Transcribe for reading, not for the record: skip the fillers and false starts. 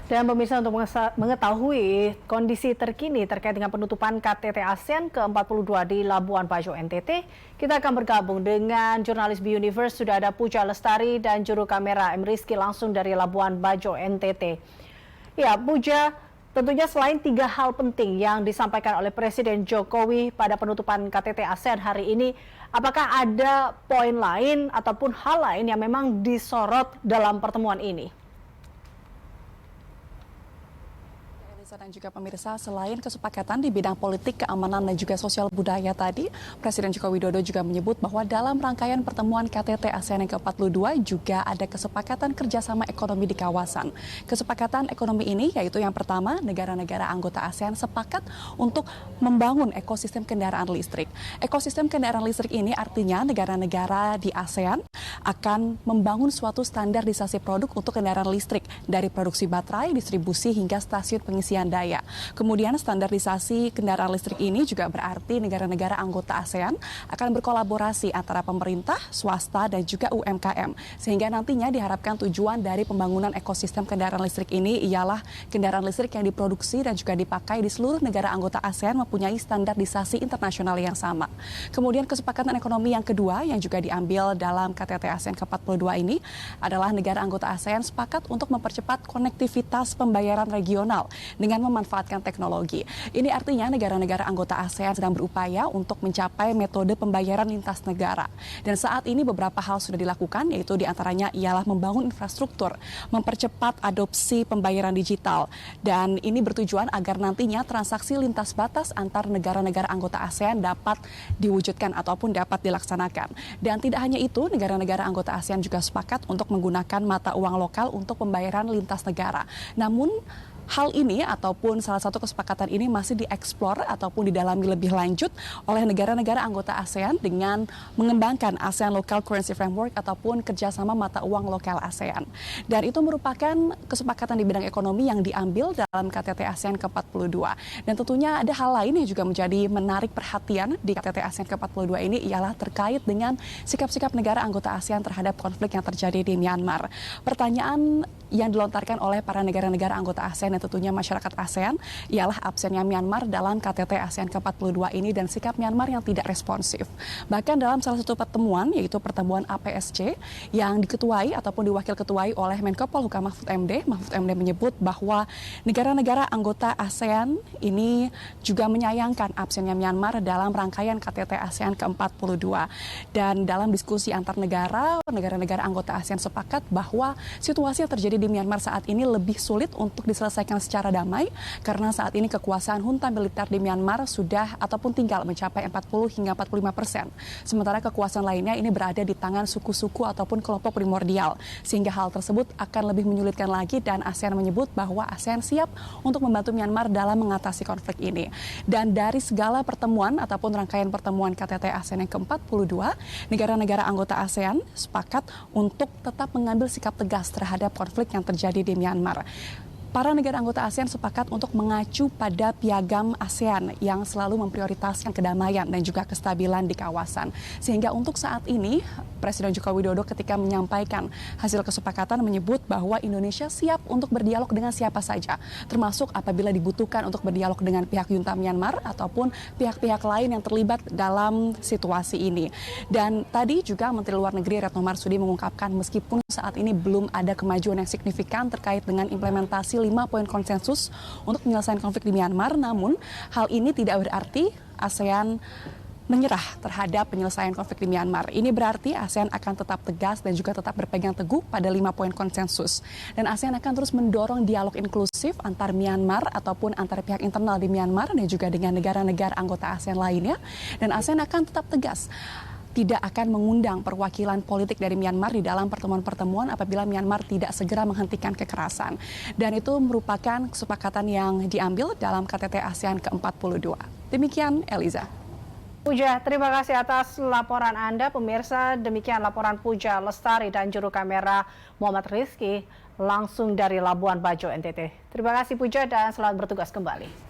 Dan pemirsa, untuk mengetahui kondisi terkini terkait dengan penutupan KTT ASEAN ke-42 di Labuan Bajo NTT, kita akan bergabung dengan jurnalis B Universe. Sudah ada Puja Lestari dan juru kamera M. Rizky langsung dari Labuan Bajo NTT. Ya, Puja, tentunya selain 3 hal penting yang disampaikan oleh Presiden Jokowi pada penutupan KTT ASEAN hari ini, apakah ada poin lain ataupun hal lain yang memang disorot dalam pertemuan ini? Dan juga pemirsa, selain kesepakatan di bidang politik, keamanan, dan juga sosial budaya tadi, Presiden Joko Widodo juga menyebut bahwa dalam rangkaian pertemuan KTT ASEAN yang ke-42 juga ada kesepakatan kerjasama ekonomi di kawasan. Kesepakatan ekonomi ini yaitu yang pertama, negara-negara anggota ASEAN sepakat untuk membangun ekosistem kendaraan listrik. Ekosistem kendaraan listrik ini artinya negara-negara di ASEAN akan membangun suatu standarisasi produk untuk kendaraan listrik dari produksi baterai, distribusi, hingga stasiun pengisian daya. Kemudian standarisasi kendaraan listrik ini juga berarti negara-negara anggota ASEAN akan berkolaborasi antara pemerintah, swasta, dan juga UMKM. Sehingga nantinya diharapkan tujuan dari pembangunan ekosistem kendaraan listrik ini ialah kendaraan listrik yang diproduksi dan juga dipakai di seluruh negara anggota ASEAN mempunyai standarisasi internasional yang sama. Kemudian kesepakatan ekonomi yang kedua yang juga diambil dalam KTT ASEAN ke-42 ini adalah negara anggota ASEAN sepakat untuk mempercepat konektivitas pembayaran regional dengan memanfaatkan teknologi. Ini artinya negara-negara anggota ASEAN sedang berupaya untuk mencapai metode pembayaran lintas negara. Dan saat ini beberapa hal sudah dilakukan, yaitu diantaranya ialah membangun infrastruktur, mempercepat adopsi pembayaran digital. Dan ini bertujuan agar nantinya transaksi lintas batas antar negara-negara anggota ASEAN dapat diwujudkan ataupun dapat dilaksanakan. Dan tidak hanya itu, negara-negara anggota ASEAN juga sepakat untuk menggunakan mata uang lokal untuk pembayaran lintas negara. Namun, hal ini ataupun salah satu kesepakatan ini masih dieksplor ataupun didalami lebih lanjut oleh negara-negara anggota ASEAN dengan mengembangkan ASEAN Local Currency Framework ataupun kerjasama mata uang lokal ASEAN. Dan itu merupakan kesepakatan di bidang ekonomi yang diambil dalam KTT ASEAN ke-42. Dan tentunya ada hal lain yang juga menjadi menarik perhatian di KTT ASEAN ke-42 ini ialah terkait dengan sikap-sikap negara anggota ASEAN terhadap konflik yang terjadi di Myanmar. Pertanyaan yang dilontarkan oleh para negara-negara anggota ASEAN dan tentunya masyarakat ASEAN ialah absennya Myanmar dalam KTT ASEAN ke-42 ini dan sikap Myanmar yang tidak responsif. Bahkan dalam salah satu pertemuan, yaitu pertemuan APSC yang diketuai ataupun diwakil ketuai oleh Menko Polhukam Mahfud MD menyebut bahwa negara-negara anggota ASEAN ini juga menyayangkan absennya Myanmar dalam rangkaian KTT ASEAN ke-42. Dan dalam diskusi antar negara-negara anggota ASEAN sepakat bahwa situasi yang terjadi di Myanmar saat ini lebih sulit untuk diselesaikan secara damai karena saat ini kekuasaan junta militer di Myanmar sudah ataupun tinggal mencapai 40 hingga 45%. Sementara kekuasaan lainnya ini berada di tangan suku-suku ataupun kelompok primordial. Sehingga hal tersebut akan lebih menyulitkan lagi dan ASEAN menyebut bahwa ASEAN siap untuk membantu Myanmar dalam mengatasi konflik ini. Dan dari segala pertemuan ataupun rangkaian pertemuan KTT ASEAN yang ke-42, negara-negara anggota ASEAN sepakat untuk tetap mengambil sikap tegas terhadap konflik yang terjadi di Myanmar. Para negara anggota ASEAN sepakat untuk mengacu pada piagam ASEAN yang selalu memprioritaskan kedamaian dan juga kestabilan di kawasan. Sehingga untuk saat ini, Presiden Joko Widodo ketika menyampaikan hasil kesepakatan menyebut bahwa Indonesia siap untuk berdialog dengan siapa saja, termasuk apabila dibutuhkan untuk berdialog dengan pihak junta Myanmar ataupun pihak-pihak lain yang terlibat dalam situasi ini. Dan tadi juga Menteri Luar Negeri Retno Marsudi mengungkapkan meskipun saat ini belum ada kemajuan yang signifikan terkait dengan implementasi 5 poin konsensus untuk menyelesaikan konflik di Myanmar, namun hal ini tidak berarti ASEAN menyerah terhadap penyelesaian konflik di Myanmar. Ini berarti ASEAN akan tetap tegas dan juga tetap berpegang teguh pada 5 poin konsensus. Dan ASEAN akan terus mendorong dialog inklusif antar Myanmar ataupun antar pihak internal di Myanmar dan juga dengan negara-negara anggota ASEAN lainnya. Dan ASEAN akan tetap tegas tidak akan mengundang perwakilan politik dari Myanmar di dalam pertemuan-pertemuan apabila Myanmar tidak segera menghentikan kekerasan. Dan itu merupakan kesepakatan yang diambil dalam KTT ASEAN ke-42. Demikian, Eliza. Puja, terima kasih atas laporan Anda. Pemirsa, demikian laporan Puja Lestari dan juru kamera Muhammad Rizky langsung dari Labuan Bajo NTT. Terima kasih Puja dan selamat bertugas kembali.